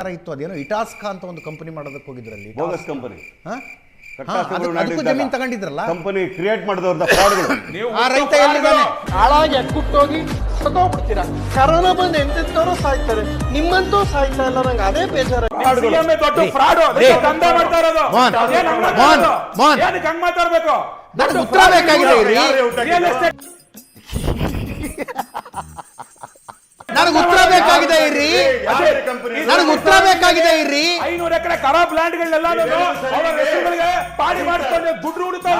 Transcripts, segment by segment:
ಪ್ರಚಾರ ಇತ್ತು, ಅದೇನೋ ಇಟಾಸ್ಕಾ ಅಂತ ಒಂದು ಕಂಪನಿ ಮಾಡೋದಕ್ಕೆ ಹೋಗಿದ್ರಲ್ಲಿ, ಬೋಗಸ್ ಕಂಪನಿ. ಅದಕ್ಕೂ ಜಮೀನು ತಗೊಂಡಿದ್ರಲ್ಲ, ಕಂಪನಿ ಕ್ರಿಯೇಟ್ ಮಾಡಿದವ್ರದ ಫ್ರಾಡ್ಗಳು. ಆ ರೈತ ಎಲ್ಲಿದ್ದಾನೆ? ಹಾಳಾಗಿ ಅಕ್ಕುಟ್ಟೋಗಿ ಸತ್ತೋಗ್ಬಿಡ್ತೀರಾ. ಕರೋನಾ ಬಂದು ಎಂತೆಂತವ್ರು ಸಾಯ್ತಾರೆ, ನಿಮ್ಮಂತೂ ಸಾಯ್ತಾ ಇಲ್ಲ. ನಂಗೆ ಅದೇ ಬೇಜಾರ. ನನಗೆ ಉತ್ತರ ಬೇಕಾಗಿದೆ ಇರಿ, ನನಗೆ ಉತ್ತರ ಬೇಕಾಗಿದೆ ಇರಿ, ನನಗೆ ಉತ್ತರ ಬೇಕಾಗಿದೆ ಇರಿ. 500 ಎಕರೆ ಖರಾಬ್ ಲ್ಯಾಂಡ್ ಗಳನ್ನೆಲ್ಲ ಪಾಡಿ ಮಾಡಿಕೊಂಡು ದುಡ್ಡು ಹುಡುಕ್ತಾ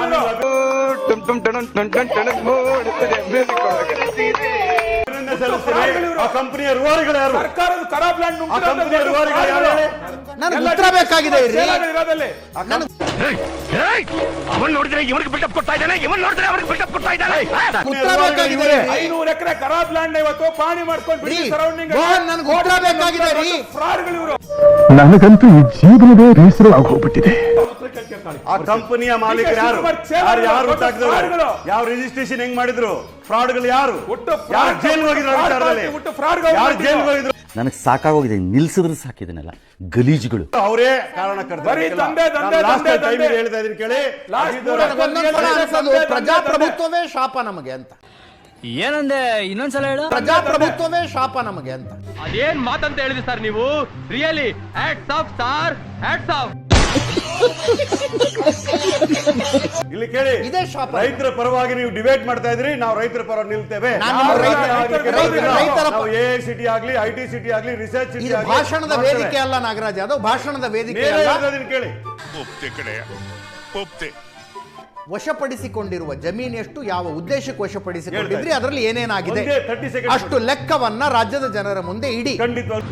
ಕಂಪನಿಯ ರೂವಾರಿಗಳು ಯಾರು? ಸರ್ಕಾರದ ಖರಾಬ್ ಲ್ಯಾಂಡ್ ನನಗೆ ಉತ್ತರ ಬೇಕಾಗಿದೆ ಇರಿ. ಅವನ್ ನೋಡಿದ್ರೆ ಇವರಿಗೆ ಬಿಲ್ಡಪ್ ಕೊಡ್ತಾ ಇದ್ದಾನೆ, ಇವನ್ ನೋಡಿದ್ರೆ ಅವ್ರಿಗೆ ಬಿಲ್ಡಪ್ ಕೊಡ್ತಾ ಇದ್ದಾನೆ. ಉತ್ತರ ಬೇಕಾಗಿದೆ. 500 ಎಕರೆ ಖರಾಬ್ ಲ್ಯಾಂಡ್ ಇವತ್ತು ಪಾಣಿ ಮಾಡ್ಕೊಂಡು ನನಗೆ ಉತ್ತರ ಬೇಕಾಗಿದೆ ರೀ. ಫ್ರಾಡ್ಗಳು ಇವರು. ನನಗಂತೂ ಈ ಜೀವನವೇ ಬೇಸರ ಆಗೋಗ್ಬಿಟ್ಟಿದೆ. ಆ ಕಂಪನಿಯ ಮಾಲೀಕರು ಯಾರು? ಯಾರು ಹುಟ್ಟಾಕಿದವರು? ಯಾವ ರಿಜಿಸ್ಟ್ರೇಷನ್ ಹೆಂಗ್ ಮಾಡಿದ್ರು? ಫ್ರಾಡ್ಗಳು ಯಾರು? ಯಾರು ಜೈಲ್ಗೆ ಹೋಗಿದ್ರು? ನನಗೆ ಸಾಕಾಗೋಗಿದೆ, ನಿಲ್ಸಿದ್ರೆ ಸಾಕಿದನೆಲ್ಲ ಗಲೀಜುಗಳು. ಅವರೇ ಕಾರಣಕರ್ತರು. ಹೇಳ್ತಾ ಇದೀನಿ ಕೇಳಿ, ಪ್ರಜಾಪ್ರಭುತ್ವವೇ ಶಾಪ ನಮಗೆ ಅಂತ. ಏನಂದೆ? ಇನ್ನೊಂದ್ಸಲ ಹೇಳು. ಪ್ರಜಾಪ್ರಭುತ್ವವೇ ಶಾಪ ನಮಗೆ ಅಂತ. ಅದೇನ್ ಮಾತಂತ ಹೇಳಿದ್ರಿ ಸರ್ ನೀವು? Really hats off sir, hats off. ಇಲ್ಲಿ ಕೇಳಿ, ಇದೇ ಶಾಪ. ರೈತರ ಪರವಾಗಿ ನೀವು ಡಿಬೇಟ್ ಮಾಡ್ತಾ ಇದ್ರಿ, ನಾವು ರೈತರ ಪರ ನಿಲ್ತೇವೆ. ಎಐಸಿಟಿ ಆಗ್ಲಿ, ಐಟಿ ಸಿಟಿ ಆಗ್ಲಿ, ರಿಸರ್ಚ್ ಸಿಟಿ ಆಗ್ಲಿ, ಭಾಷಣದ ವೇದಿಕೆ ಅಲ್ಲ ನಾಗರಾಜ್, ಅದು ಭಾಷಣದ ವೇದಿಕೆ ಅಲ್ಲ. ಕೇಳಿ, ವಶಪಡಿಸಿಕೊಂಡಿರುವ ಜಮೀನು ಎಷ್ಟು, ಯಾವ ಉದ್ದೇಶಕ್ಕೆ ವಶಪಡಿಸಿಕೊಂಡಿದ್ರಿ, ಅದರಲ್ಲಿ ಏನೇನಾಗಿದೆ ಅಷ್ಟು ಲೆಕ್ಕವನ್ನ ರಾಜ್ಯದ ಜನರ ಮುಂದೆ ಇಡಿ. ಖಂಡಿತವಾಗ್ಲೂ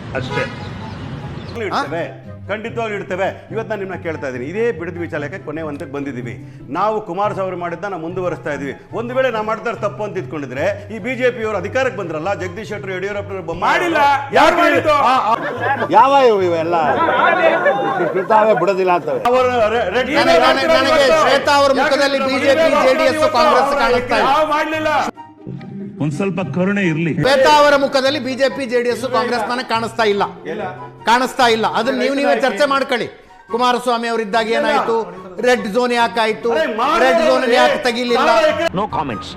ಇಡ್ತೇವೆ. ಇವತ್ತು ನಾನು ನಿಮ್ಮನ್ನ ಕೇಳ್ತಾ ಇದ್ದೀನಿ, ಇದೇ ಬಿಡದಿ ವಿಚಾರಕ್ಕೆ ಕೊನೆ ಹಂತಕ್ಕೆ ಬಂದಿದ್ದೀವಿ. ನಾವು ಕುಮಾರಸ್ವಾಮಿ ಮಾಡಿದ್ದ ನಾವು ಮುಂದುವರಿಸ್ತಾ ಇದೀವಿ. ಒಂದು ವೇಳೆ ನಾವು ಮಾಡ್ತಾರೆ ತಪ್ಪು ಅಂತ ಇಟ್ಕೊಂಡಿದ್ರೆ, ಈ ಬಿಜೆಪಿಯವರು ಅಧಿಕಾರಕ್ಕೆ ಬಂದ್ರಲ್ಲ, ಜಗದೀಶ್ ಶೆಟ್ಟರ್, ಯಡಿಯೂರಪ್ಪ ಮಾಡಿಲ್ಲ, ಯಾರು ಮಾಡಿದ್ದು? ಯಾವ ಇವೆಲ್ಲ ಬಿಡೋದಿಲ್ಲ ಅಂತ. ನನಗೆ ಶ್ವೇತಾ ಅವರ ಮುಖದಲ್ಲಿ ಬಿಜೆಪಿ, ಜೆಡಿಎಸ್, ಕಾಂಗ್ರೆಸ್ ಕಾಣಿಸ್ತಾ ಮಾಡಲಿಲ್ಲ. ಒಂದ್ ಸ್ವಲ್ಪ ಕರುಣೆ ಇರ್ಲಿ. ಶ್ವೇತಾ ಅವರ ಮುಖದಲ್ಲಿ ಬಿಜೆಪಿ, ಜೆಡಿಎಸ್, ಕಾಂಗ್ರೆಸ್ ನನಗೆ ಕಾಣಿಸ್ತಾ ಇಲ್ಲ. ಅದನ್ನ ನೀವೇ ಚರ್ಚೆ ಮಾಡ್ಕೊಳ್ಳಿ. ಕುಮಾರಸ್ವಾಮಿ ಅವರಿದ್ದಾಗ ಏನಾಯ್ತು, ರೆಡ್ ಝೋನ್ ಯಾಕಾಯ್ತು, ರೆಡ್ ಝೋನ್ ಯಾಕೆ ತೆಗಿಲಿಲ್ಲ? No comments,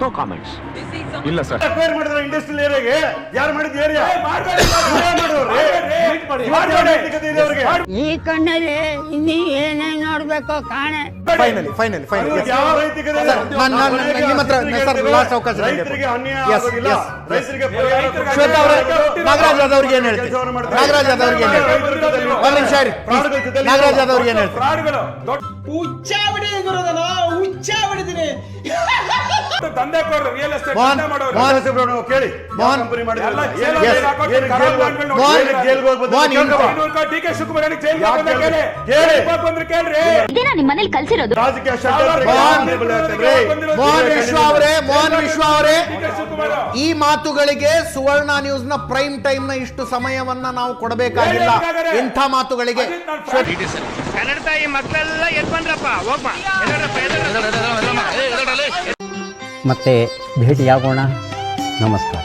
no comments. ಇಲ್ಲ ಸರ್, ಮಾಡಿದ್ರೆ ಇಂಡಸ್ಟ್ರಿಯಲ್ ಏರಿಯಾಗೆ ಯಾರು ಮಾಡಿದ ಏರಿಯಾ ಈ ಕಣ್ಣಲ್ಲಿ ಇನ್ನೀ ಏನೇನ್ ನೋಡ್ಬೇಕು ಕಾಣೆ. ಫೈನಲ್ ಶ್ವೇತಾ ಅವರೇ, ನಾಗರಾಜ್ ಯಾದವ್ ಅವ್ರಿಗೆ ಏನ್ ಹೇಳ್ತೀವಿ? ನಾಗರಾಜ್ ಯಾದವ್ ಅವ್ರಿಗೆ ಏನ್ ಹೇಳ್ತೀವಿ? ನಾಗರಾಜ್ ಯಾದವ್ ಅವ್ರಿಗೆ ಏನ್ ಹೇಳ್ತೀವಿ? ಹುಚ್ಚಾಬಿಡಿ ಗುರುದನ, ಹುಚ್ಚಾಬಿಡಿದೀನಿ. ದಂಧೆಕೋರರು, ರಿಯಲ್ ಎಸ್ಟೇಟ್ ಕೇಳಿ, ಡಿಕೆ ಶಿವಕುಮಾರ್ ಕೇಳ್ರಿ. ನಿಮ್ಮ ಮನೇಲಿ ಕಲ್ಸಿರೋದು ಮೋಹನ್ ವಿಶ್ವ ಅವರೇ, ಈ ಮಾತುಗಳಿಗೆ ಸುವರ್ಣ ನ್ಯೂಸ್ ನ ಪ್ರೈಮ್ ಟೈಮ್ ನ ಇಷ್ಟು ಸಮಯವನ್ನ ನಾವು ಕೊಡಬೇಕಾಗಿಲ್ಲ. ಇಂಥ ಮಾತುಗಳಿಗೆ ಕನ್ನಡ ತಾಯಿ ಮಕ್ಕಳೆಲ್ಲ ಎದ್ ಬಂದ್ರಪ್ಪ, ಹೋಗ್ಬಾ. ಮತ್ತೆ ಭೇಟಿಯಾಗೋಣ. ನಮಸ್ಕಾರ.